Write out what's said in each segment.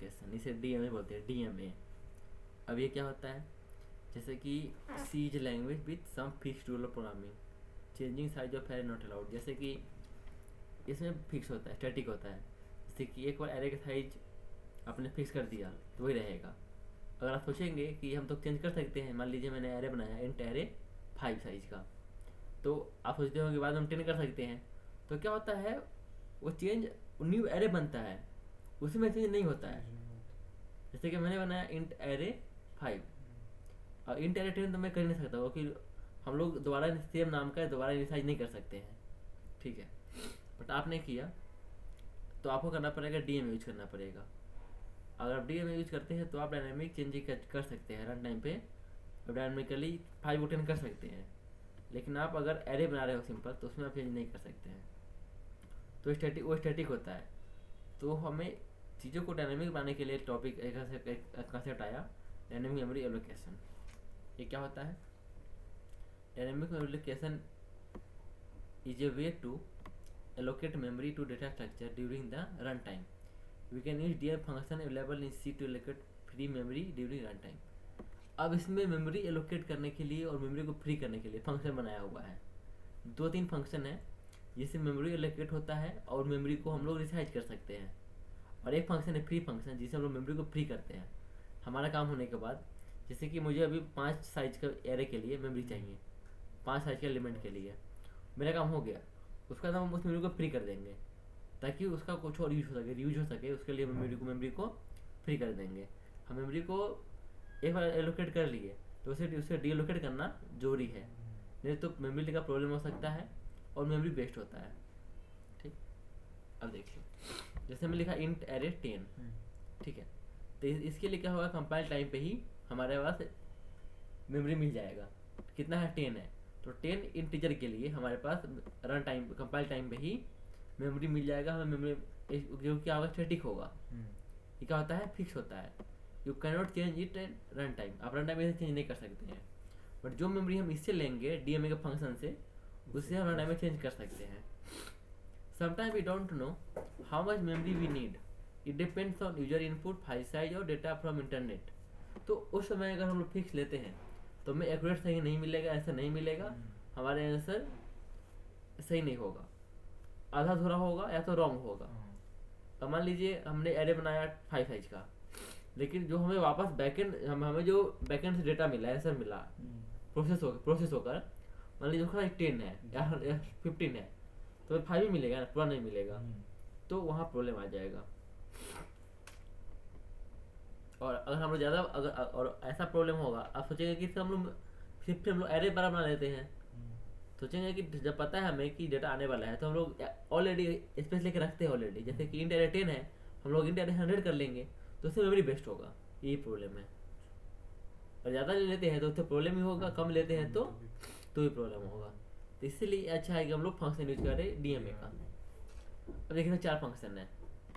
Allocation, इसे DMA बोलते हैं, डीएमए। अब ये क्या होता है, जैसे कि C is language with some fixed rule of programming, changing size of array not allowed. जैसे कि इसमें फिक्स होता है, स्टैटिक होता है। जैसे कि एक बार एरे का साइज आपने फिक्स कर दिया तो वही रहेगा। अगर आप सोचेंगे कि हम तो चेंज कर सकते हैं, मान लीजिए मैंने एरे बनाया इंट एरे 5 साइज का, तो आप सोचते हो कि बाद में हम 10 कर सकते हैं, तो क्या होता है वो चेंज न्यू एरे बनता है, उसमें चेंज नहीं होता है। जैसे कि मैंने बनाया इंट एरे 5 और इंट एरे 10 तो मैं कर नहीं सकता, क्योंकि हम लोग दोबारा सेम नाम का दोबारा इनिसाइज नहीं कर सकते हैं, ठीक है। बट आपने किया तो आपको करना पड़ेगा डीएम यूज करना पड़ेगा। अगर आप डीएम यूज करते हैं तो आप डायनामिक चेंजिंग कर सकते हैं रन टाइम पे, डायनामिकली 5 और 10 कर सकते हैं। लेकिन आप अगर एरे बना रहे हो सिंपल तो उसमें आप चेंज नहीं कर सकते हैं, तो वो स्टैटिक होता है। तो हमें चीज़ों को डायनामिक बनाने के लिए टॉपिक एक कंसेप्ट आया, डायनामिक मेमोरी एलोकेशन। ये क्या होता है, dynamic memory allocation is a way to allocate memory to data structure during the runtime. We can use dm function available in C to allocate free memory during runtime. अब इसमें memory allocate करने के लिए और memory को free करने के लिए फंक्शन बनाया हुआ है। 2-3 फंक्शन है जिससे मेमोरी एलोकेट होता है और मेमोरी को हम लोग रिसाइज कर सकते हैं, और एक फंक्शन है फ्री फंक्शन जिससे हम लोग मेमोरी को फ्री करते हैं हमारा काम होने के बाद। जैसे कि मुझे अभी 5 साइज का एरे के लिए मेमोरी चाहिए, 5 साइज के एलिमेंट के लिए मेरा काम हो गया, उसका हम उस मेमोरी को फ्री कर देंगे ताकि उसका कुछ और यूज हो सके। उसके लिए मेमोरी को फ्री कर देंगे। हम मेमोरी को एक बार एलोकेट कर लिए तो उसे डी एलोकेट करना जरूरी है, नहीं तो मेमोरी का प्रॉब्लम हो सकता है और मेमोरी वेस्ट होता है, ठीक। अब देखिए जैसे मैं लिखा इंट एरे 10, ठीक है, तो इसके लिए क्या होगा, कंपाइल टाइम पे ही हमारे पास मेमोरी मिल जाएगा। कितना है, 10 है, तो 10 इंटीजर के लिए हमारे पास रन टाइम कंपाइल टाइम पे ही मेमोरी मिल जाएगा हमें। मेमोरी जो क्या होगा, स्टैटिक होगा। ये क्या होता है, फिक्स होता है। You can not change it at run time, आप रन टाइम में चेंज नहीं कर सकते हैं। बट जो मेमोरी हम इससे लेंगे डीएमए के फंक्शन से, उससे हम रन टाइम में चेंज कर सकते हैं। Sometime we don't know how much memory we need, it depends on user input, file size और डेटा फ्रॉम इंटरनेट। तो उस समय अगर हम लोग फिक्स लेते हैं तो हमें एक्यूरेट सही नहीं मिलेगा, ऐसा नहीं मिलेगा, हमारे आंसर सही नहीं होगा, आधा अधूरा होगा या तो रॉन्ग होगा। अब मान लीजिए हमने एरे बनाया 5 साइज का, लेकिन जो हमें वापस बैकएंड हमें जो बैकएंड से डेटा मिला, आंसर मिला प्रोसेस होकर, मान लीजिए उसका 10 है या 15 है, तो 5 ही मिलेगा ना, पूरा नहीं मिलेगा, तो वहाँ प्रॉब्लम आ जाएगा। और अगर हम लोग ज़्यादा और ऐसा प्रॉब्लम होगा, आप सोचेंगे कि हम लोग सिर्फ हम लोग एरे बना लेते हैं, सोचेंगे कि जब पता है हमें कि डेटा आने वाला है तो हम लोग ऑलरेडी स्पेस लेके रखते हैं ऑलरेडी। जैसे कि इंट एरे 10 है, हम लोग इंट एरे 100 कर लेंगे तो उससे मेमोरी बेस्ट होगा, यही प्रॉब्लम है। और ज़्यादा ले लेते हैं तो उससे प्रॉब्लम ही होगा, कम लेते हैं तो भी प्रॉब्लम होगा। तो इसीलिए अच्छा है कि हम लोग फंक्शन यूज करें डीएमए का। अब देखिए 4 फंक्शन है,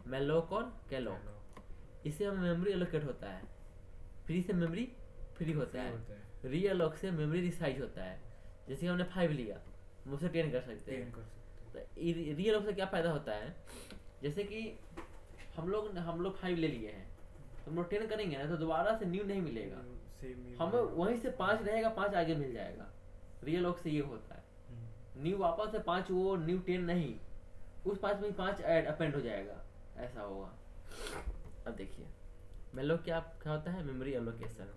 मैलोक और कैलोक। इससे हमें मेमोरी एलोकेट होता है, फ्री से मेमोरी फ्री होता है, रीअलोक से मेमोरी रिसाइज होता है। जैसे हमने 5 लिया, हम उसे 10 कर सकते हैं। तो रीअलोक से क्या फायदा होता है, जैसे कि हम लोग 5 ले लिए हैं, हम लोग 10 करेंगे ना तो दोबारा से न्यू नहीं मिलेगा, हमें वहीं से 5 रहेगा, 5 आगे मिल जाएगा। रीअलोक से ये होता है, न्यू वापस से 5 वो न्यू 10 नहीं, उस 5 में 5 ऐड अपेंड हो जाएगा, ऐसा होगा। अब देखिए मैलोक क्या होता है, memory allocation.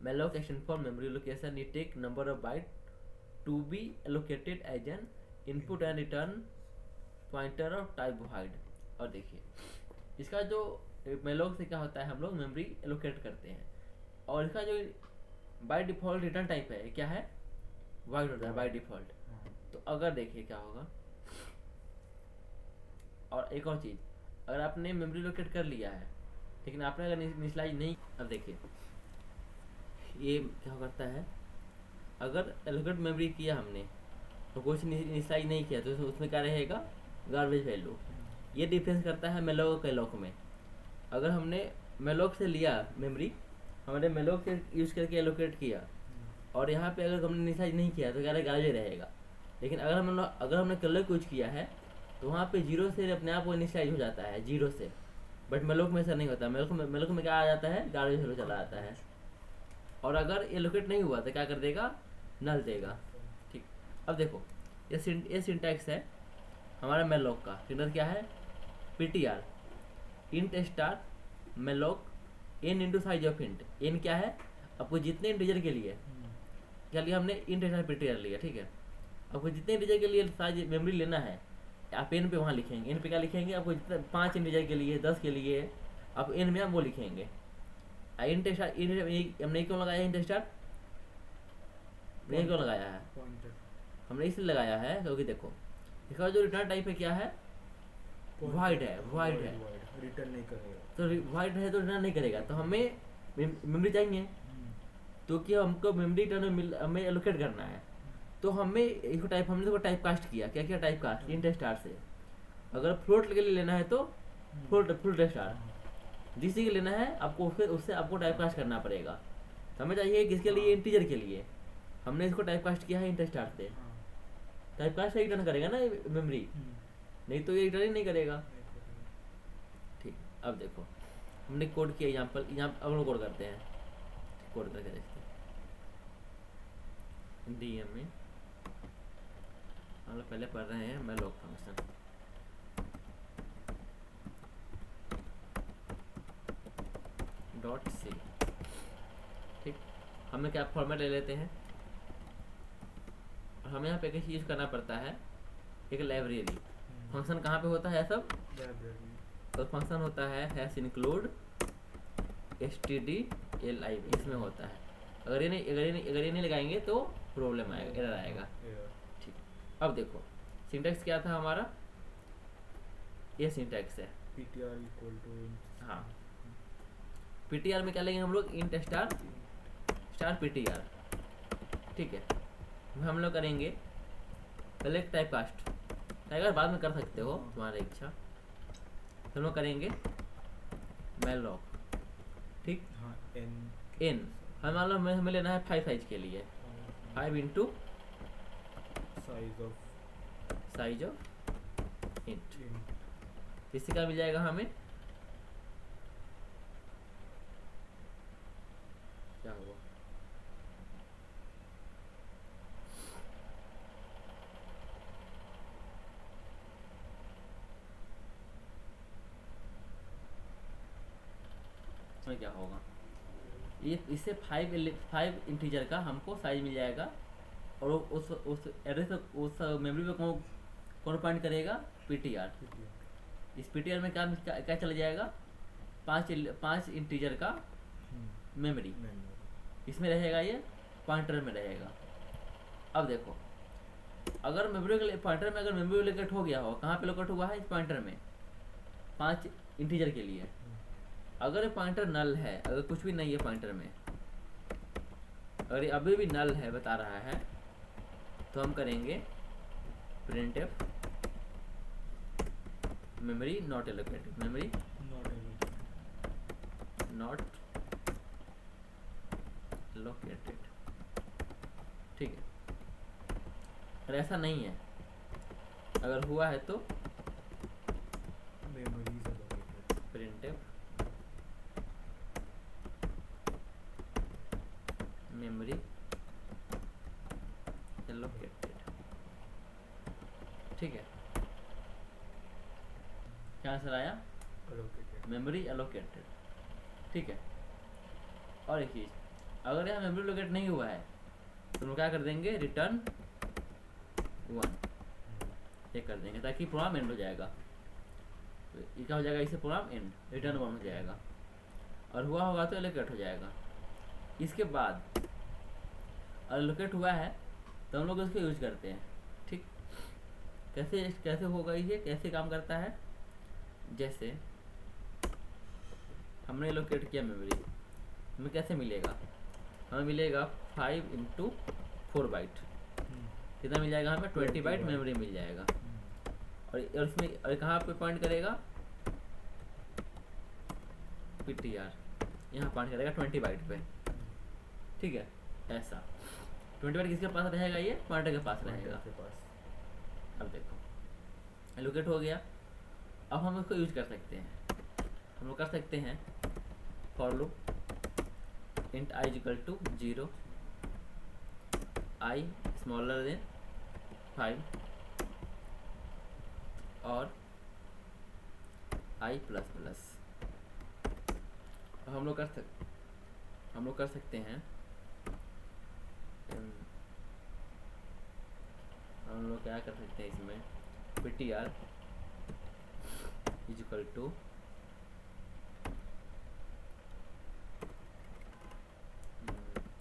Malloc action for memory allocation, it take number of byte to be allocated as an input and return pointer of type void. और देखिए इसका जो मैलोक से क्या होता है, हम लोग मेमोरी एलोकेट करते हैं और इसका जो बाय डिफॉल्ट रिटर्न टाइप है क्या है, वाइड होता है बाय डिफॉल्ट। तो अगर देखिए क्या होगा, और एक और चीज़, अगर आपने मेमोरी लोकेट कर लिया है लेकिन आपने अगर इनिशियलाइज नहीं, अब देखिए ये क्या करता है, अगर एलोकेट मेमोरी किया हमने तो कुछ इनिशियलाइज नहीं किया तो उसमें क्या रहेगा, गार्बेज वैल्यू। ये डिफरेंस करता है मेलोक और कैलोक में। अगर हमने मेलोक से लिया मेमोरी, हमने मेलोक से यूज़ करके एलोकेट किया और यहाँ पे अगर हमने इनिशियलाइज नहीं किया तो क्या गार्बेज रहेगा। लेकिन अगर हमने कैलोक यूज किया है तो वहाँ पे 0 से अपने आप वो इनिशियलाइज हो जाता है, 0 से बट मेलोक में ऐसा नहीं होता, मेलोक में क्या आ जाता है, गार्बेज वैल्यू चला आता है। और अगर एलोकेट नहीं हुआ तो क्या कर देगा, नल देगा। ठीक, अब देखो ये सिंटैक्स है हमारा मेलोक का। सिंटैक्स क्या है, PTR int star malloc n into size of int. N क्या है, आपको जितने इंटीजर के लिए, क्या लिया हमने, इंट स्टार पीटीआर लिया, ठीक है। आपको जितने इंटीजर के लिए साइज मेमोरी लेना है, आप एन पे वहाँ लिखेंगे। एन पे क्या लिखेंगे, आपको जितना 5 इंटीजर के लिए, 10 के लिए, आप एन में आप वो लिखेंगे। इंट स्टार हमने क्यों लगाया इंट स्टार, नहीं क्यों लगाया है, हमने इसलिए लगाया है क्योंकि देखो इसका जो रिटर्न टाइप है क्या है, वाइड है, रिटर्न नहीं करेगा। तो वाइड है तो रिटर्न नहीं करेगा, तो हमें मेमोरी चाहिए, तो कि हमको मेमोरी टर्न हमें एलोकेट करना है। तो हमें इसको टाइप, हमने इसको टाइप कास्ट किया, क्या किया, टाइप कास्ट इंट स्टार से। अगर फ्लोट के लिए लेना है तो फ्लोट स्टार, जिससे के लेना है आपको फिर उससे आपको टाइप कास्ट करना पड़ेगा। तो हमें चाहिए किसके लिए, इंटीजर के लिए, हमने इसको टाइप कास्ट किया है इंट स्टार से। टाइप कास्ट से रिटर्न करेगा ना मेमोरी, नहीं तो ये रिटर्न ही नहीं करेगा। ठीक, अब देखो हमने कोड किया एग्जाम्पल, अब हम कोड करते हैं, कोड करके देखते हैं। डीएम में हम लोग पहले पढ़ रहे हैं मेलोक फंक्शन। डॉट सी, ठीक, हमें क्या फॉर्मेट ले लेते हैं, और हमें यहाँ पे कैसे यूज करना पड़ता है, एक लाइब्रेरी। फंक्शन कहाँ पे होता है सब, तो फंक्शन होता है हैश इंक्लूड stdlib, इसमें होता है। अगर ये नहीं लगाएंगे तो प्रॉब्लम आएगा, एरर आएगा। ठीक, अब देखो सिंटैक्स क्या था हमारा, ये सिंटैक्स है ptr इक्वल टू, हाँ, पीटीआर में क्या लेंगे हम लोग, इंट स्टार पीटीआर, ठीक है। हम लोग करेंगे पहले टाइप कास्ट, टाइप बाद में कर सकते हो तुम्हारी इच्छा। हम लोग करेंगे मेलोक, ठीक, हाँ, एन हमें लेना है 5 साइज के लिए, 5 इंटू साइज ऑफ इंट, इससे क्या मिल जाएगा हमें, क्या हुआ, इसमें क्या होगा, ये इससे 5 इंटीजर का हमको साइज मिल जाएगा। और उस एड्रेस, उस मेमोरी पे कौन पॉइंट करेगा, पीटीआर। इस पीटीआर में क्या चला जाएगा, 5 इंटीजर का मेमोरी इसमें रहेगा, ये पॉइंटर में रहेगा। अब देखो अगर मेमोरी पॉइंटर में अगर मेमोरी लोकेट हो गया हो, कहाँ पे लोकेट हुआ है, इस पॉइंटर में 5 इंटीजर के लिए। अगर ये पॉइंटर नल है, अगर कुछ भी नहीं है पॉइंटर में, अगर ये अभी भी नल है बता रहा है, तो हम करेंगे printf memory not allocated, memory not allocated, ठीक है। अगर ऐसा नहीं है, अगर हुआ है तो printf मेमोरी एलोकेटेड, ठीक है। क्या आंसर आया, मेमोरी एलोकेटेड, ठीक है। और एक चीज, अगर यहाँ मेमोरी लोकेट नहीं हुआ है तो हम क्या कर देंगे, रिटर्न 1 ये कर देंगे, ताकि प्रोग्राम एंड हो जाएगा। तो ये क्या हो जाएगा, इससे प्रोग्राम एंड, रिटर्न 1 हो जाएगा, और हुआ होगा तो एलोकेट हो जाएगा। इसके बाद एलोकेट हुआ है तो हम लोग उसको यूज करते हैं, ठीक। कैसे होगा ये, कैसे काम करता है, जैसे हमने एलोकेट किया मेमोरी, हमें कैसे मिलेगा, हमें मिलेगा 5 इंटू 4 बाइट, कितना मिल जाएगा हमें, 20 बाइट मेमोरी मिल जाएगा। और इसमें और कहाँ पे पॉइंट करेगा, पीटीआर यहाँ पॉइंट करेगा 20 बाइट पे, ठीक है। ऐसा 20 बाइट किसके पास रहेगा, ये पॉइंटर के पास रहेगा। अब देखो एलोकेट हो गया, अब हम इसको यूज कर सकते हैं। लोग कर सकते हैं for loop int i equal to 0, i smaller than 5 और आई प्लस प्लस। हम लोग कर सकते हैं हम लोग क्या कर सकते हैं इसमें ptr is equal to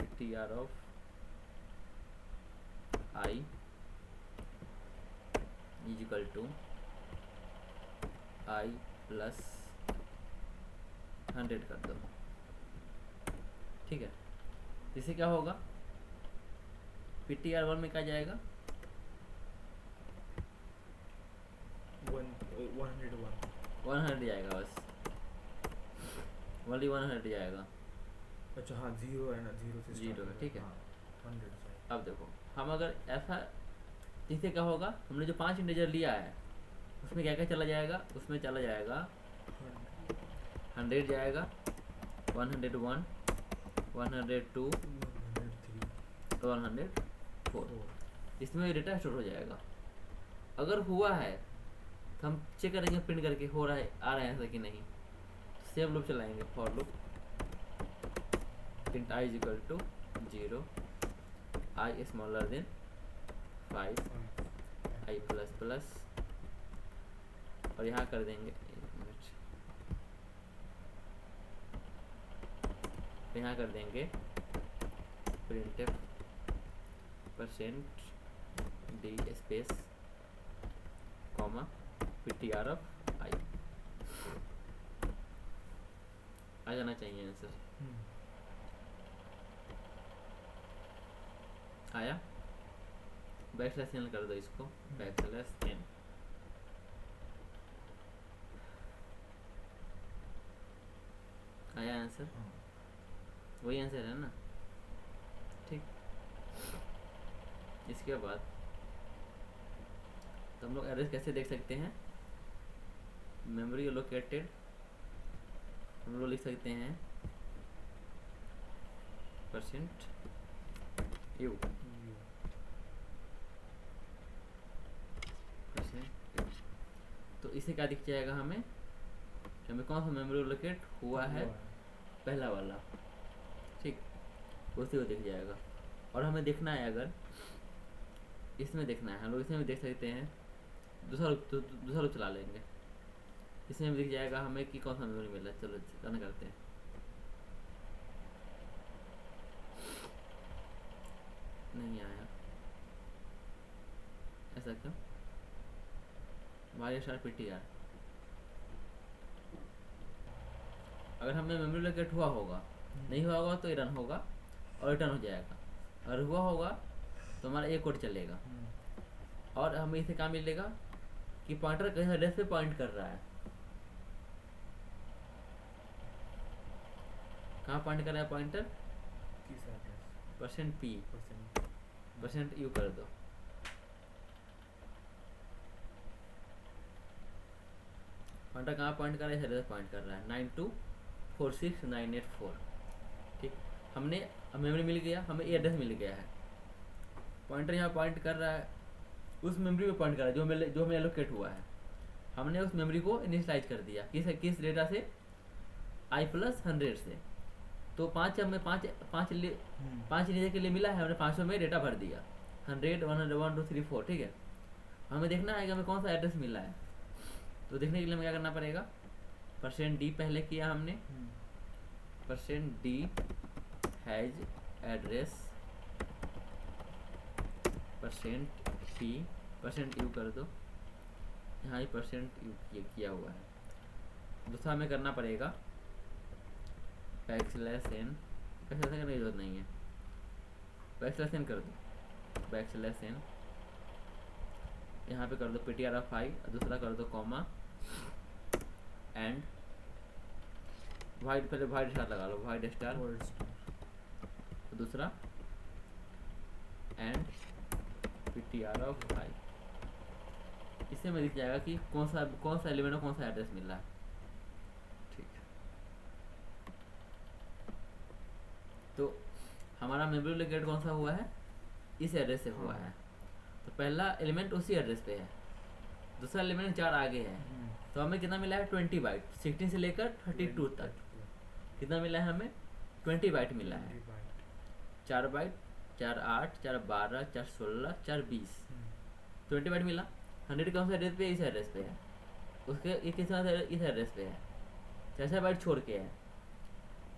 ptr of i is equal to i plus 100 कर दो। ठीक है, इससे क्या होगा ptr1 में क्या जाएगा 100 जाएगा, बस ओनली 100 जाएगा। अच्छा हाँ, 0 है ना, 0 से 0 है, ठीक है। हाँ, 100 से। अब देखो हम अगर ऐसा, इससे क्या होगा, हमने जो 5 इंटीजर लिया है उसमें क्या क्या चला जाएगा, उसमें चला जाएगा 100 जाएगा, 101, 102, 104, इसमें डेटा स्टोर हो जाएगा। अगर हुआ है तो हम चेक करेंगे प्रिंट करके हो रहा है, आ रहा है ऐसा कि नहीं। सेम लूप चलाएंगे for loop int i is equal to 0, i smaller than 5, i plus plus, और यहाँ कर देंगे, एक मिनट, यहाँ कर देंगे printf percent d space comma ptr of I. आ जाना चाहिए आंसर। आया, बैकस्लैश n कर दो इसको, बैकस्लैश n। आया आंसर, वही आंसर है ना, ठीक। इसके बाद तो हम लोग एड्रेस कैसे देख सकते हैं, मेमोरी लोकेटेड हम लोग लिख सकते हैं परसेंट यू, तो इसे क्या दिख जाएगा हमें कौन सा मेमोरी लोकेट हुआ है, पहला वाला, ठीक, उसी को दिख जाएगा। और हमें देखना है, अगर इसमें देखना है हम लोग इसमें भी देख सकते हैं, दूसरा रूप चला लेंगे, इसमें भी दिख जाएगा हमें कि कौन सा मेमोरी मिला है। चलो रन करते हैं, नहीं आया, ऐसा क्यों, वाई स्टार ptr। अगर हमें मेमोरी लोकेट हुआ होगा, नहीं हुआ होगा तो रन होगा और रिटर्न हो जाएगा, अगर हुआ होगा तो हमारा एक कोड चलेगा। और हमें इसे क्या मिलेगा कि पॉइंटर कहीं एड्रेस पे पॉइंट कर रहा है, कहाँ पॉइंट कर रहा है pointer, percent p percent u कर दो, पॉइंटर कहाँ पॉइंट कर रहा है, एड्रेस पॉइंट कर रहा है 9246984। ठीक, हमने मेमोरी मिल गया, हमें ये एड्रेस मिल गया है, पॉइंटर यहाँ पॉइंट कर रहा है, उस मेमोरी में पॉइंट कर रहा है जो हमें एलोकेट हुआ है। हमने उस मेमोरी को इनिशियलाइज कर दिया किस डेटा से, i प्लस 100 से। तो पाँच इंटीजर के लिए मिला है, हमने 500 में डेटा भर दिया, 100, 100, 1, 2, 3, 4, ठीक है। हमें देखना है कि हमें कौन सा एड्रेस मिला है, तो देखने के लिए हमें क्या करना पड़ेगा, परसेंट डी पहले किया हमने, percent D has address, percent P percent you कर दो, यहाँ ही परसेंट यू किया हुआ है। दूसरा हमें करना पड़ेगा बैकस्लैश एन, कैसे करने की जरूरत नहीं है, बैकस्लैश एन कर दो, बैकस्लैश एन, यहाँ पे कर दो ptr ऑफ i, दूसरा कर दो कॉमा एंड वाइड, पहले वाइड स्टार लगा लो, वाइड स्टार, दूसरा एंड ptr ऑफ i। इससे में दिख जाएगा कि कौन सा एलिमेंट और कौन सा एड्रेस मिल रहा है, ठीक है। हमारा मेमोरी लोकेट कौन सा हुआ है, इस एड्रेस से हुआ है, तो पहला एलिमेंट उसी एड्रेस पे है, दूसरा एलिमेंट 4 आगे है, तो हमें कितना मिला है 20 बाइट, 16 से लेकर 32 तक कितना मिला है हमें 20 बाइट मिला है, 4 बाइट 4 8 4 12 4 16 4 20 20 बाइट मिला। 100 कौन सा एड्रेस पे है, इस एड्रेस पे है, उसके ये किस इस एड्रेस पे है, 4 बाइट छोड़ के है,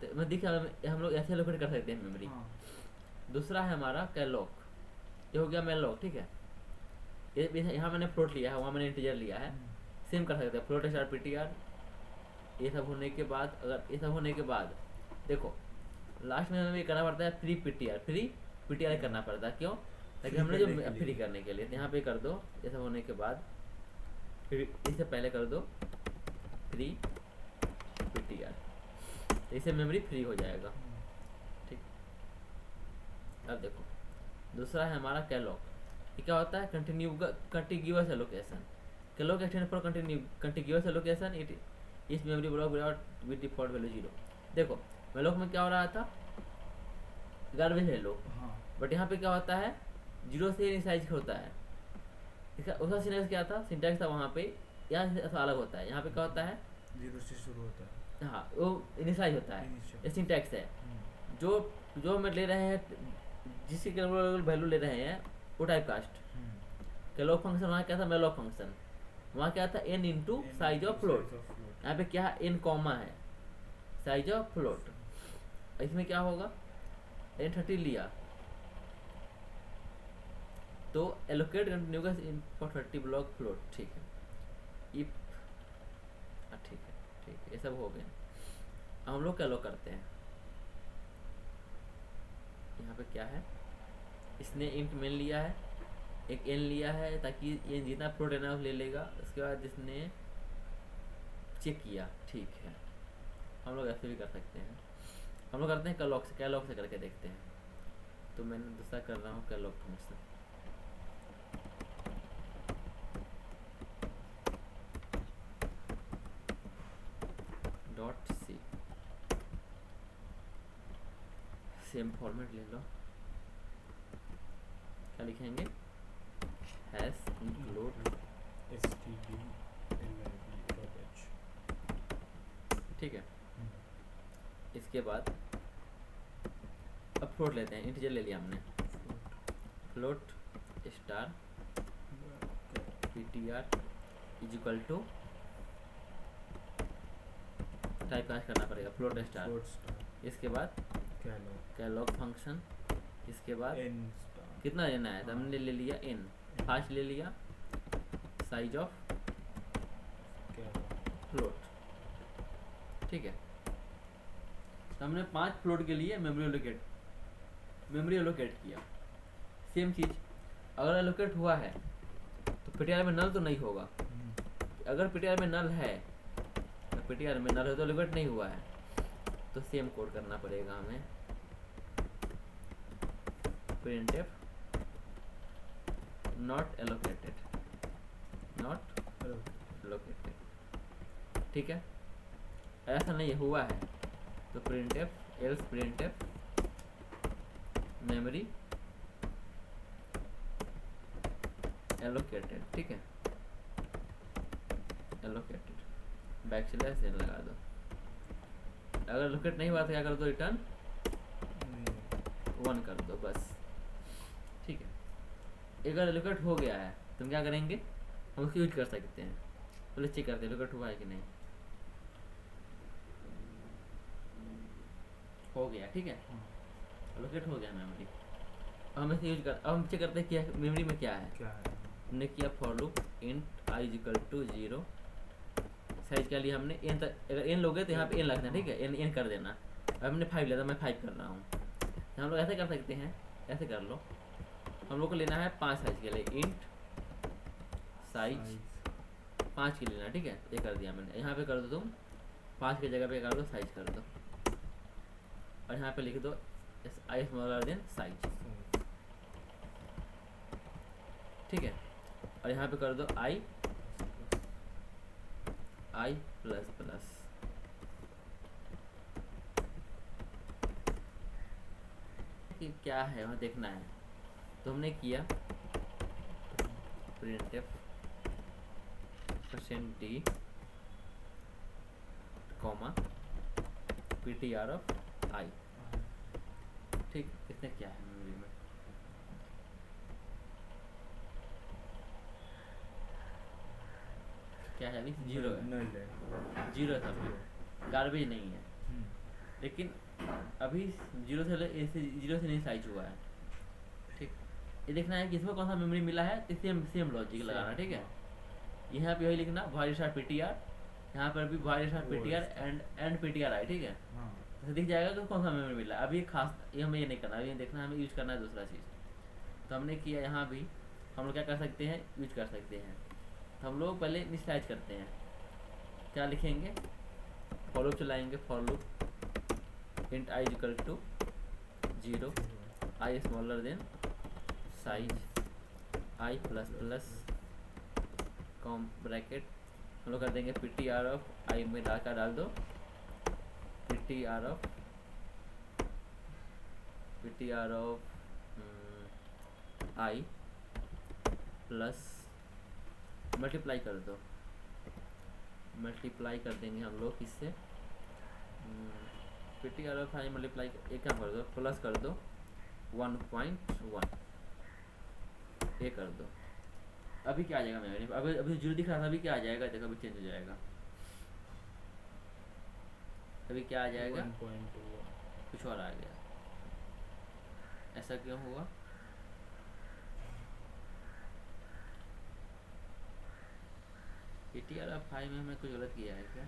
तो मैं दिखा हम लोग ऐसे लोकेट कर सकते हैं मेमोरी। दूसरा है हमारा कैलॉक, ये हो गया मेलॉक, ठीक है, ये यहाँ मैंने फ्लोट लिया है, वहाँ मैंने इंटीजर लिया है, सेम कर सकते हैं फ्लोट स्टार पीटीआर। ये सब होने के बाद, अगर ये सब होने के बाद देखो लास्ट में हमें करना पड़ता है फ्री पीटीआर करना पड़ता है, क्यों, ताकि हमने जो फ्री करने के लिए, तो यहाँ पे कर दो, ये सब होने के बाद फिर इससे पहले कर दो फ्री पीटीआर, तो इससे मेमोरी फ्री हो जाएगा, ठीक। अब देखो दूसरा है हमारा कैलॉक, ये क्या होता है, continuous allocation, calloc extend for continuous allocation इस memory block with default value 0। देखो मेलोक में क्या हो रहा था, गार्बेज हेलो, बट यहाँ पे क्या होता है 0 से इनिशियलाइज होता है, इसका उसका सिंटैक्स क्या था, सिंटैक्स था वहाँ पे, यहाँ से अलग होता है, यहाँ पे क्या होता है 0 से शुरू होता है, हाँ वो इनिशियलाइज होता है, ये सिंटैक्स है। जो हम ले रहे हैं, जिसकी वैल्यू ले रहे हैं वो टाइप कास्ट, कैलॉक फंक्शन वहाँ क्या था, मेलॉक फंक्शन वहाँ क्या था n into size of float, यहाँ पे क्या है n कॉमा है साइज ऑफ फ्लोट, इसमें क्या होगा n30 लिया तो allocate continuous in for 30 block float, ठीक है, इफ ठीक है ये सब हो गए। हम लोग क्या करते हैं, यहाँ पे क्या है, इसने इंट मेन लिया है, एक n लिया है ताकि ये जितना फ्लोट है ना ले लेगा, उसके बाद इसने चेक किया, ठीक है, हम लोग ऐसे भी कर सकते हैं, हम लोग करते हैं कैलॉक से करके देखते हैं, तो मैंने दूसरा कर रहा हूँ calloc function, dot C, same format ले लो, क्या लिखेंगे, हैश इंक्लूड std.lib.h, ठीक है। इसके बाद अब फ्लोट लेते हैं, इंटीजर ले लिया हमने, float star ptr is equal to type cast करना पड़ेगा फ्लोट स्टार, इसके बाद कैलॉक फंक्शन, इसके बाद कितना लेना है, तो हमने ले लिया n, फास्ट ले लिया साइज ऑफ फ्लोट, ठीक है, तो हमने 5 फ्लोट के लिए मेमोरी एलोकेट किया। सेम चीज अगर एलोकेट हुआ है तो पीटीआर में नल तो नहीं होगा, अगर पीटीआर में नल है तो पीटीआर में नल है तो एलोकेट नहीं हुआ है, तो सेम कोड करना पड़ेगा हमें, printf not allocated, ठीक है, ऐसा नहीं हुआ है तो printf else printf memory allocated, ठीक है, allocated बैकस्लैश n लगा दो, अगर लोकेट नहीं हुआ तो क्या कर दो, रिटर्न 1 कर दो बस, ठीक है। अगर लोकेट हो गया है तो हम क्या करेंगे, हम उसको यूज कर सकते हैं, पहले चेक करते हैं लोकेट हुआ है कि नहीं, हो गया, ठीक है, लोकेट हो गया मेमोरी, अब हम इसे यूज कर, अब हम चेक करते हैं कि मेमोरी में क्या है, हमने किया for loop int i equal to 0, size क्या लिया हमने n तक, अगर n लोगे तो यहाँ पे n लगना है, ठीक है, n कर देना, अब हमने 5 लिया था, मैं 5 कर रहा हूँ, हम लोग ऐसे कर सकते हैं, ऐसे कर लो, हम लोग को लेना है 5 साइज के लिए, इंट साइज 5 के लेना, ठीक है, ये कर दिया मैंने, यहाँ पे कर दो तुम 5 की जगह पे कर दो साइज कर दो, और यहाँ पे लिख दो i स्मॉलर देन साइज, ठीक है, और यहाँ पे कर दो i प्लस प्लस, कि क्या है वहाँ देखना है। तो हमने किया printf %d comma ptr of I। ठीक, इसने क्या है मेमोरी में, क्या है अभी, जीरो है, नल है। जीरो है सब, गार्बेज नहीं है। लेकिन अभी जीरो से इनिशियलाइज हुआ है। ठीक, ये देखना है कि इसमें कौन सा मेमोरी मिला है, तो सेम लॉजिक लगाना। ठीक है, यहाँ पे यही लिखना void स्टार ptr, यहाँ पर भी void star ptr and ptr आई। ठीक है, तो दिख जाएगा कि कौन सा मेमोरी मिला है। अभी खास ये हमें ये नहीं करना, अभी देखना हमें यूज करना है दूसरा चीज़। तो हमने किया, यहाँ भी हम लोग क्या कर सकते हैं, यूज कर सकते हैं। तो हम लोग पहले इनिशियलाइज करते हैं, क्या लिखेंगे, फॉर लूप चलाएंगे, for loop int i equal to 0, i smaller than size i plus plus कॉम ब्रैकेट, हम लोग कर देंगे ptr ऑफ आई में डाल दो ptr of I plus multiply कर दो, मल्टीप्लाई कर देंगे हम लोग इससे ptr ऑफ आई मल्टीप्लाई एक काम कर दो, प्लस कर दो 1.1, ये कर दो। अभी क्या आ जाएगा मेमोरी, अभी जीरो दिख रहा था, अभी क्या आ जाएगा, देखो अभी चेंज हो जाएगा। अभी क्या आ जाएगा, 1.2 कुछ और आ गया। ऐसा क्यों हुआ, ptr ऑफ आई में हमने कुछ गलत किया है क्या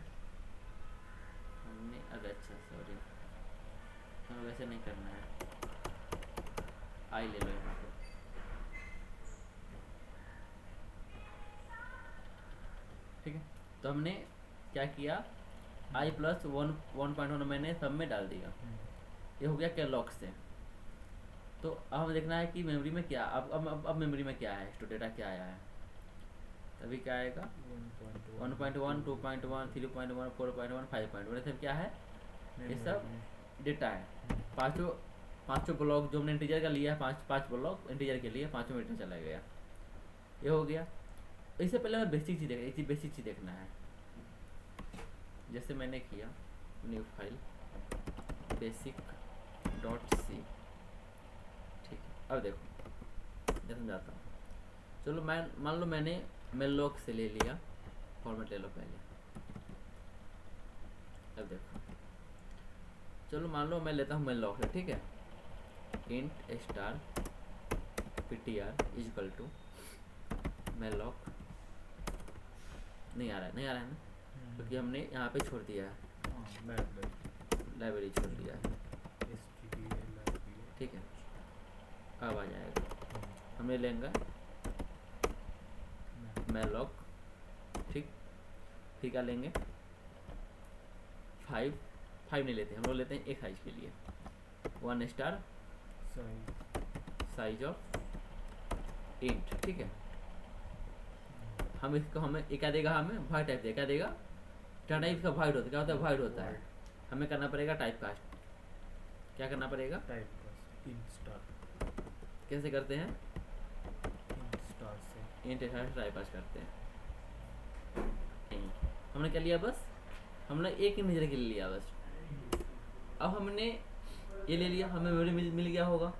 हमने, अरे अच्छा सॉरी, हमें वैसे नहीं करना है, आई ले लो यहाँ पे। ठीक है, तो हमने क्या किया, आई प्लस 1.1 मैंने सब में डाल दिया, ये हो गया कैलॉग से। तो अब हमें देखना है कि मेमोरी में क्या, अब मेमोरी में क्या है, स्टोर डेटा क्या आया है। तभी क्या आएगा 1.1, 2.1, 3.1, 4.1, 5.1, ये सब क्या है, ये सब डेटा है। पाँचों ब्लॉक जो हमने इंटीजर का लिया है, पाँच ब्लॉक इंटीजर के लिए, पाँचों में डेटा चला गया, ये हो गया। इससे पहले हमें बेसिक चीज़ देखना है। जैसे मैंने किया न्यू फाइल basic.c। ठीक है, अब देखो जैसे समझाता हूँ। चलो मान लो मैंने मेलॉक से ले लिया, फॉर्मेट ले लो पहले। अब देखो, चलो मान लो मैं लेता हूँ मेलॉक से। ठीक है, int star ptr equal to malloc, नहीं आ रहा है ना, क्योंकि हमने यहाँ पे छोड़ दिया है, लाइब्रेरी छोड़ दिया है। ठीक है, अब आ जाएगा, हमने लेंगे मेलॉक। ठीक, फिर क्या लेंगे, 5 नहीं लेते हम लोग, लेते हैं एक साइज के लिए 1 स्टार साइज ऑफ इंट। ठीक है, हम इसको हमें क्या देगा, हमें वाइड टाइप देगा, क्या देगा, टाइप का वाइड होता है, क्या होता है, वाइड होता है। हमें करना पड़ेगा टाइप कास्ट, क्या करना पड़ेगा, टाइप कास्ट इंट स्टार। कैसे करते हैं, इंट स्टार से इंट स्टार टाइप कास्ट करते हैं। हमने क्या लिया, बस हमने एक इंटीजर के लिए लिया बस। अब हमने ये ले लिया, हमें मेमोरी मिल गया होगा।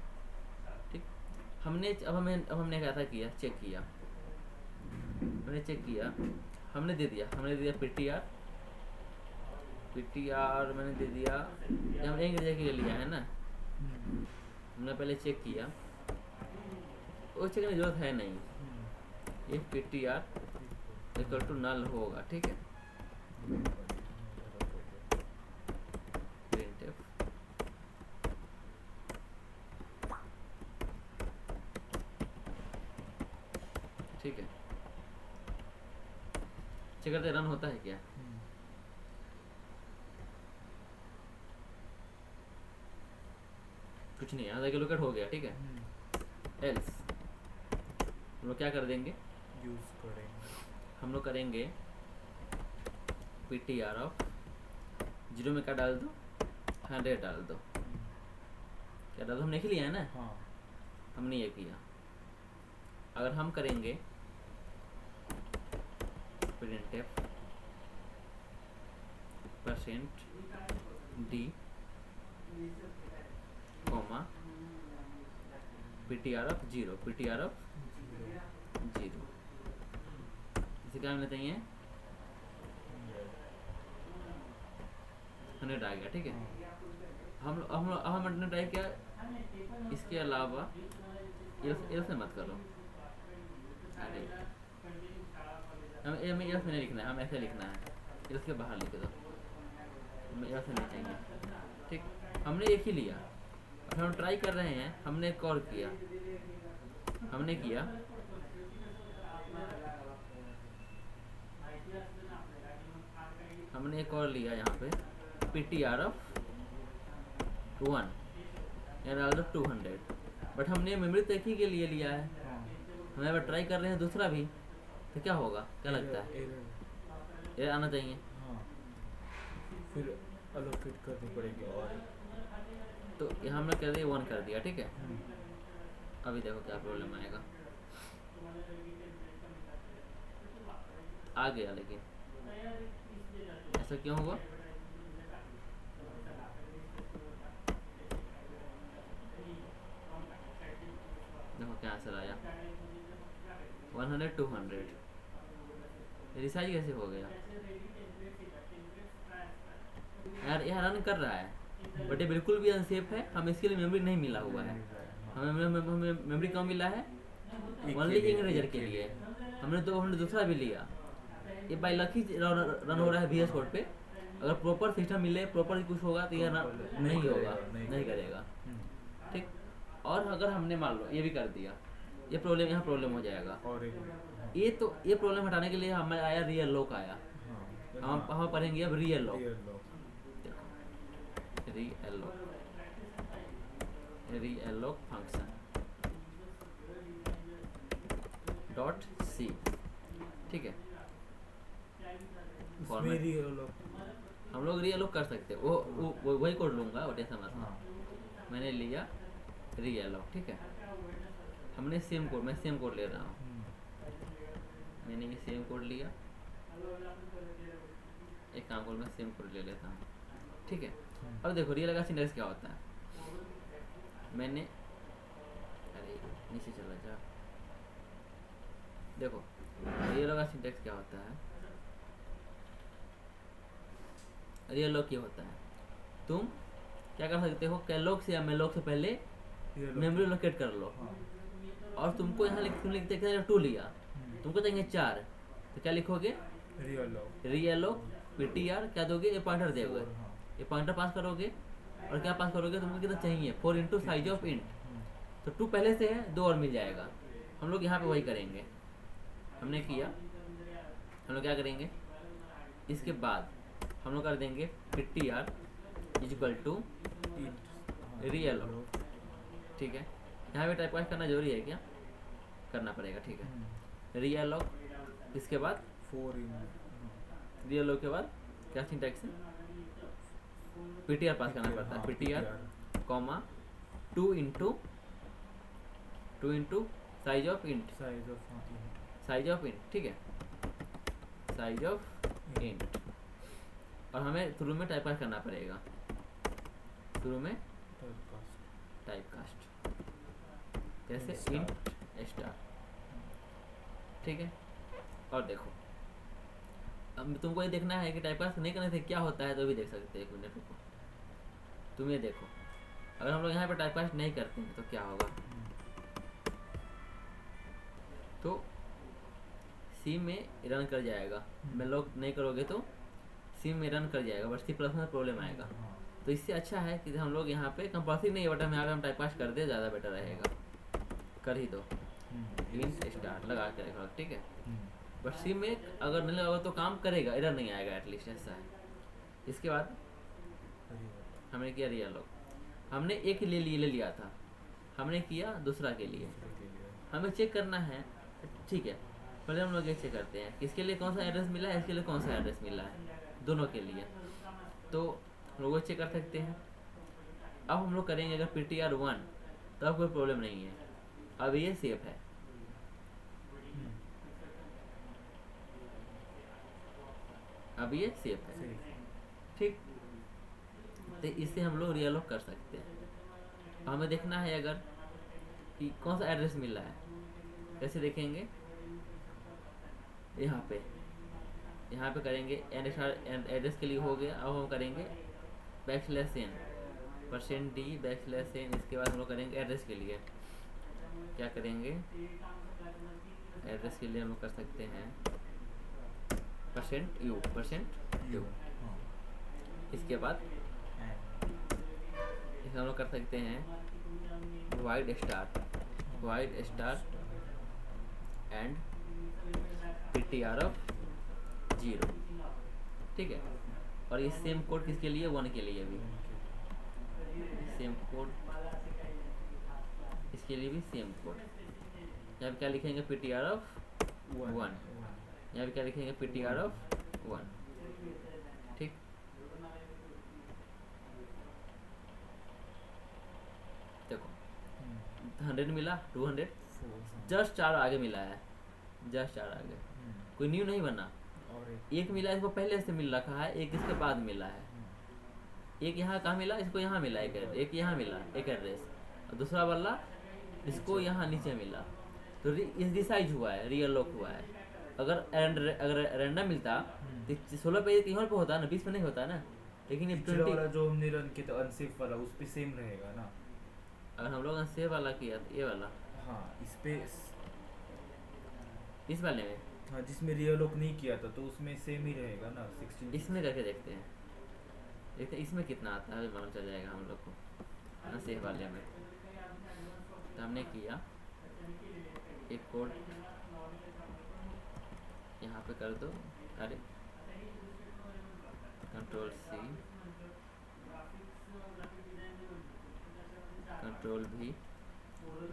ठीक, अब हमने क्या था किया, चेक किया, हमने दे दिया ptr मैंने दे दिया, ये हमने एक इंटीजर के लिए लिया है ना। हमने पहले चेक किया, वो चेक करने की जरूरत है नहीं, ये ptr इक्वल टू नल होगा। ठीक है, printf ठीक है, चेक करते रन होता है क्या, कुछ नहीं, यहाँ लोकेट हो गया। ठीक है, एल्स हम लोग क्या कर देंगे, यूज करेंगे, हम लोग करेंगे ptr ऑफ 0 में क्या डाल दो, 100 डाल दो, क्या था, तो हमने लिख लिया है ना, हाँ हमने ये किया। अगर हम करेंगे printf %d comma ptr of 0 इसे क्या मिलना चाहिए, 100 आ गया, ठीक है। हमने ट्राई किया। इसके अलावा इल्स से मत करो, अरे हमें इल्स में नहीं लिखना है, हमें ऐसे लिखना है, इल्स के बाहर लिख दो, हमें इल्स नहीं चाहिए, ठीक। हमने एक ही लिया, अब हम ट्राई कर रहे हैं, हमने एक और किया, हमने किया हमने एक और लिया यहाँ पे ptr of 1 and also 200, but हमने मेमोरी तक ही के लिए लिया है, हाँ हमें अब ट्राई कर रहे हैं दूसरा भी, तो क्या होगा, क्या लगता है, एरर ये आना चाहिए। हाँ फिर अलोकेट करनी पड़ेगी और तो यहाँ हमने कर दिया 1 कर दिया, ठीक है। अभी देखो क्या प्रॉब्लम आएगा, आ गया, लेकिन ऐसा क्यों हुआ, देखो क्या आंसर आया 100 200, रिसाइज कैसे हो गया यार, यह रन कर रहा है बट ये बिल्कुल भी अनसेफ है, हमें इसके लिए मेमोरी नहीं मिला हुआ है, हमें मेमोरी कम मिला है ओनली इंग्रेजर के लिए, हमने दूसरा भी लिया, ये बाई लकी रन हो रहा है VS कोड पे, अगर प्रॉपर सिस्टम मिले, प्रॉपर कुछ होगा तो ये नहीं होगा, नहीं करेगा, ठीक। और अगर हमने मान लो ये भी कर दिया, ये प्रॉब्लम, यहाँ प्रॉब्लम हो जाएगा, और ये तो ये प्रॉब्लम हटाने के लिए हमें आया रियल लॉक आया, हम पढ़ेंगे अब realloc, realloc function dot C, ठीक है। उसमें रियल हम लोग रियल लॉक कर सकते हैं, वो वही कोड लूंगा, वो टेंशन मत लो। मैंने लिया रियल लॉक, ठीक है। हमने सेम कोड, मैं सेम कोड ले रहा हूँ, मैंने ये सेम कोड लिया, एक काम करो मैं सेम कोड ले लेता हूँ, ठीक है। अब देखो रियल का सिंटैक्स क्या होता है, मैंने, अरे नीचे चला जा, देखो रियल का सिंटैक्स क्या होता है, रियल लॉक ये होता है, तुम क्या कर सकते हो, कैलॉग से या मेलॉग से पहले मेमोरी लोकेट कर लो, और तुमको यहाँ लिखते हैं 2 लिया, तुमको चाहिए 4, तो क्या लिखोगे, रियल लॉक ptr क्या दोगे, ये पॉइंटर दोगे, ये पॉइंटर पास करोगे, और क्या पास करोगे, तुमको कितना चाहिए 4 इंटू साइज ऑफ इंट, तो 2 पहले से है, 2 और मिल जाएगा। हम लोग यहाँ पे वही करेंगे, हमने किया, हम लोग क्या करेंगे, इसके बाद हम लोग कर देंगे ptr equal to realloc, ठीक है। यहाँ पे टाइप करना जरूरी है क्या, करना पड़ेगा, ठीक है। रियल लॉक, इसके बाद 4 रियल लॉक के बाद क्या सिंटैक्स है, ptr पास करना पड़ता है, ptr comma 2 into size of int, size of int, ठीक है, साइज ऑफ इंट, और हमें शुरू में टाइप करना पड़ेगा, शुरू में टाइप कास्ट, जैसे इंट स्टार, ठीक है। और देखो अब तुमको ये देखना है कि टाइप कास्ट नहीं करने से क्या होता है, तो भी देख सकते हैं, 1 मिनट रुको, तुम ये देखो, अगर हम लोग यहाँ पर टाइप कास्ट नहीं करते हैं तो क्या होगा, तो सी में रन कर जाएगा, मेलॉक नहीं करोगे तो सी में रन कर जाएगा, बट C+ में प्रॉब्लम आएगा। तो इससे अच्छा है कि हम लोग यहाँ पे कंपल्सरी नहीं है, बट हम यहाँ पे हम टाइप कास्ट कर दे, ज़्यादा बेटर रहेगा, कर ही दो, इंट स्टार लगा के रखो, ठीक है। बट सी में अगर नहीं लगाओ तो काम करेगा, एरर नहीं आएगा, एटलीस्ट ऐसा है। इसके बाद हमने किया रियल लॉक, हमने एक ले लिया था, हमने किया दूसरा के लिए, हमें चेक करना है, ठीक है। पहले हम लोग ये चेक करते हैं इसके लिए कौन सा एड्रेस मिला है, इसके लिए कौन सा एड्रेस मिला है, दोनों के लिए, तो हम लोग चेक कर सकते हैं। अब हम लोग करेंगे अगर PTR1 तो अब कोई प्रॉब्लम नहीं है, अब ये सेफ है। अब ये सेफ है, ठीक। तो इससे हम लोग रीअलोक कर सकते हैं। हमें देखना है अगर कि कौन सा एड्रेस मिल रहा है, कैसे देखेंगे, यहाँ पे करेंगे एड्रेस के लिए हो गया। अब हम करेंगे \n %d \n, इसके बाद हम लोग करेंगे एड्रेस के लिए, क्या करेंगे, एड्रेस के लिए हम लोग कर सकते हैं %u। इसके बाद इसे हम लोग कर सकते हैं void star and PTR of 0, ठीक है। और ये सेम कोड किसके लिए, 1 के लिए भी सेम कोड, इसके लिए भी सेम कोड। यहाँ पे क्या लिखेंगे, PTR of 1, यहाँ पे क्या लिखेंगे, PTR of 1, ठीक। देखो 100 मिला, 200 जस्ट 4 आगे मिला है, जस्ट 4 आगे, कोई न्यू नहीं बना। एक मिला, इसको पहले से मिल रखा है, एक इसके बाद मिला है, एक यहाँ कहाँ मिला, इसको यहाँ मिला एक यहाँ मिला एक एड्रेस, और दूसरा वाला इसको यहाँ नीचे मिला, तो रिसाइज हुआ है, रीअलोक हुआ है। अगर रैंडम मिलता तो 16 पे कहीं और पे होता है ना, 20 पे नहीं होता ना, लेकिन ये 20 वाला जो हमने रन किया था अनसेफ वाला, उस पे सेम रहेगा ना। अगर हम लोग अनसेफ वाला किया तो ये वाला, हाँ इस पे, इस वाले में, हाँ जिसमें रीअलोक नहीं किया था तो उसमें सेम ही रहेगा ना 16। इसमें करके देखते हैं इसमें कितना आता है, मालूम चल जाएगा हम लोग को, अनसेफ वाले में। तो हमने किया एक कोड यहाँ पे कर दो, अरे Ctrl+C Ctrl+V,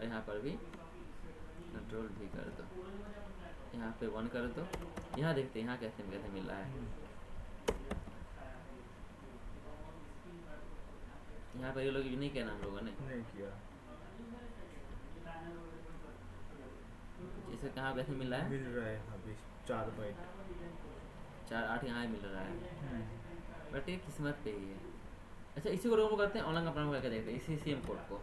यहाँ पर भी Ctrl+V कर दो, यहाँ पे 1 कर दो। यहाँ देखते हैं यहाँ कैसे मिल रहा है। यहाँ पर ये लोग यूज नहीं किया ना हम लोगों ने, नहीं किया। इसे कहाँ कैसे मिल रहा है, मिल रहा है अभी 4 बाइट 4 8 यहाँ मिल रहा है, बट ये किस्मत पे ही है। अच्छा इसी को हम करते हैं ऑनलाइन का प्रोग्राम करके देखते हैं, इसी सेम कोड को,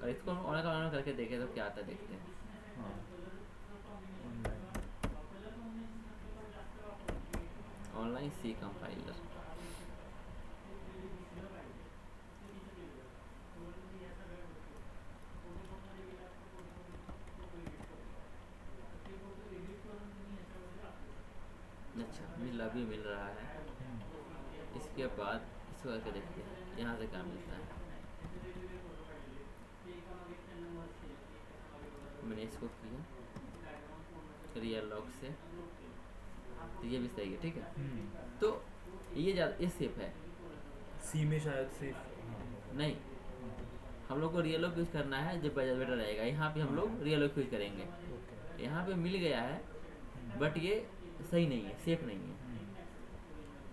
और इसको हम ऑनलाइन का प्रोग्राम करके देखें तो क्या आता है, देखते हैं। ऑनलाइन C कंपाइलर, अच्छा मिल रहा है। इसके बाद इसको करके देखते हैं यहाँ से क्या मिलता है। मैंने इसको किया रीअलोक से, तो ये भी सही है, ठीक है। तो ये सेफ है, सी में शायद सेफ नहीं, हम लोग को रीअलोक यूज करना है जब बेटर रहेगा। यहाँ पे हम लोग रीअलोक यूज करेंगे, यहाँ पे मिल गया है बट ये सही नहीं है, सेफ नहीं है।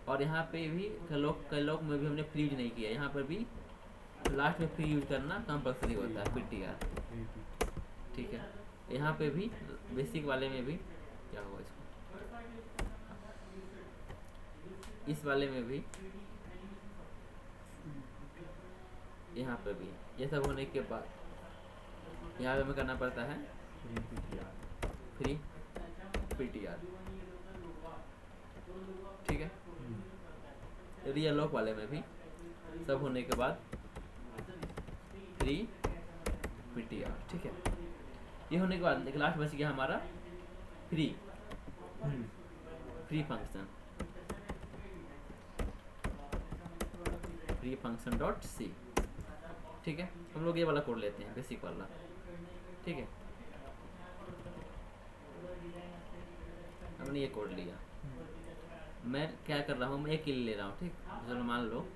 और यहाँ पे भी कलोक में भी हमने फ्री यूज नहीं किया, यहाँ पर भी लास्ट में फ्री यूज करना कंपल्सरी होता है PTR, ठीक है। यहाँ पे भी बेसिक वाले में भी क्या हुआ, इसको इस वाले में भी, यहाँ पे भी, ये सब होने के बाद यहाँ पे हमें करना पड़ता है फ्री PTR, ठीक है। रीअलोक वाले में भी सब होने के बाद फ्री PTR, ठीक है। ये होने के बाद लास्ट बच गया हमारा free function, free function dot C, ठीक है। हम लोग ये वाला कोड लेते हैं, बेसिक वाला, ठीक है। हमने ये कोड लिया, मैं क्या कर रहा हूँ, मैं एक के लिए ले रहा हूँ, ठीक। चलो मान लो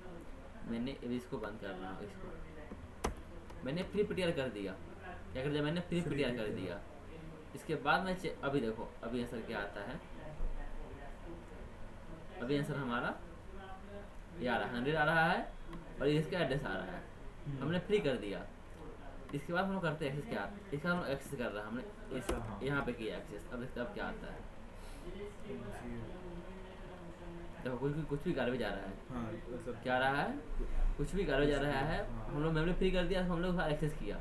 मैंने इसको बंद कर रहा हूँ, इसको मैंने फ्री PTR कर दिया, क्या कर दिया मैंने, फ्री PTR कर दिया। इसके बाद मैं अभी देखो अभी आंसर क्या आता है, अभी आंसर हमारा ये आ रहा है 100 आ रहा है, और ये इसका एड्रेस आ रहा है, हमने फ्री कर दिया। इसके बाद हम लोग करते हैं एक्सेस क्या, इसका हम लोग एक्सेस कर रहा है, हमने इस अच्छा, हाँ। यहाँ पे किया एक्सेस। अब इसका अब क्या आता है, देखो कुछ भी गार्बेज आ रहा है, हाँ मतलब क्या आ रहा है, कुछ भी गार्बेज आ रहा है। हाँ। हम लोग मेमोरी फ्री कर दिया, हम लोग एक्सेस किया,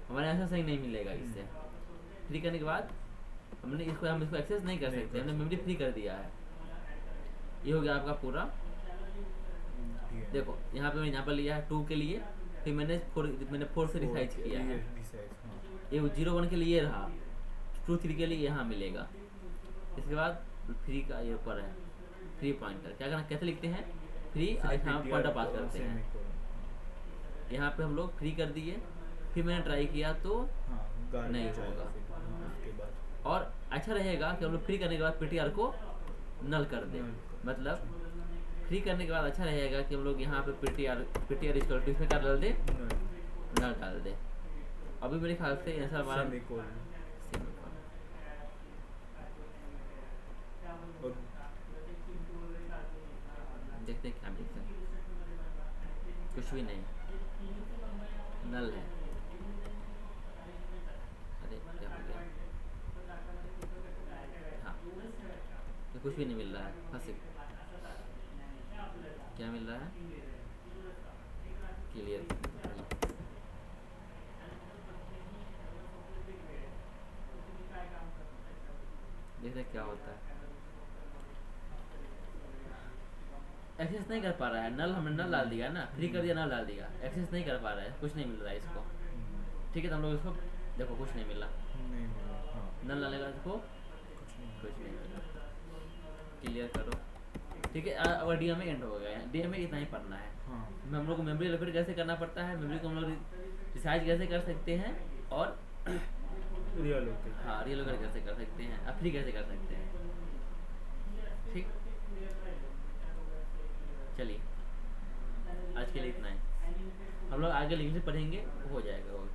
हमारे आंसर सही नहीं मिलेगा इससे। फ्री करने के बाद हम इसको एक्सेस नहीं कर नहीं सकते, कर हमने मेमोरी फ्री कर दिया है। ये हो गया आपका पूरा। ठीक है। देखो यहाँ पे मैंने यहाँ पर लिया है 2 के लिए, फिर मैंने 4 से रिसाइज किया है। ये 0 1 के लिए रहा, 2 3 के लिए यहाँ मिलेगा। इसके बाद फ्री का ये ऊपर है फ्री पॉइंटर, क्या करना कैसे लिखते हैं, फ्री यहाँ पॉइंटर पास करते हैं। यहाँ पे हम लोग फ्री कर दिए, फिर मैंने ट्राई किया तो नहीं होगा। उसके बाद और अच्छा रहेगा कि हम लोग फ्री करने के बाद पीटीआर को नल कर दें। मतलब फ्री करने के बाद अच्छा रहेगा कि हम लोग यहाँ पे पीटीआर इसमें क्या डाल दें, नल डाल दें। अभी मेरे ख्याल से ऐसा हमारा देखते हैं क्या मिलता है, कुछ भी नहीं, नल है। अरे क्या हो गया, हाँ तो कुछ भी नहीं मिल रहा है, फंसे। क्या मिल रहा है, क्लियर। देखते हैं क्या होता है। एक्सेस नहीं कर पा रहा है, नल हमने नल डाल दिया ना, फ्री कर दिया नल डाल दिया, एक्सेस नहीं कर पा रहा है, कुछ नहीं मिल रहा है इसको। ठीक है तो हम लोग इसको देखो कुछ नहीं मिला, नल डालेगा इसको कुछ नहीं मिला। क्लियर करो, ठीक है। अगर डीएमए एंड हो गया, डीएमए इतना ही पढ़ना है। हम लोग को मेमोरी एलोकेट कैसे करना पड़ता है, मेमोरी को हम लोग रिसाइज कैसे कर सकते हैं, और हाँ रीलोकेट कैसे कर सकते हैं, अब फ्री कैसे कर सकते हैं। ठीक, चलिए आज के लिए इतना ही, हम लोग आगे लिंक से पढ़ेंगे, हो जाएगा वो।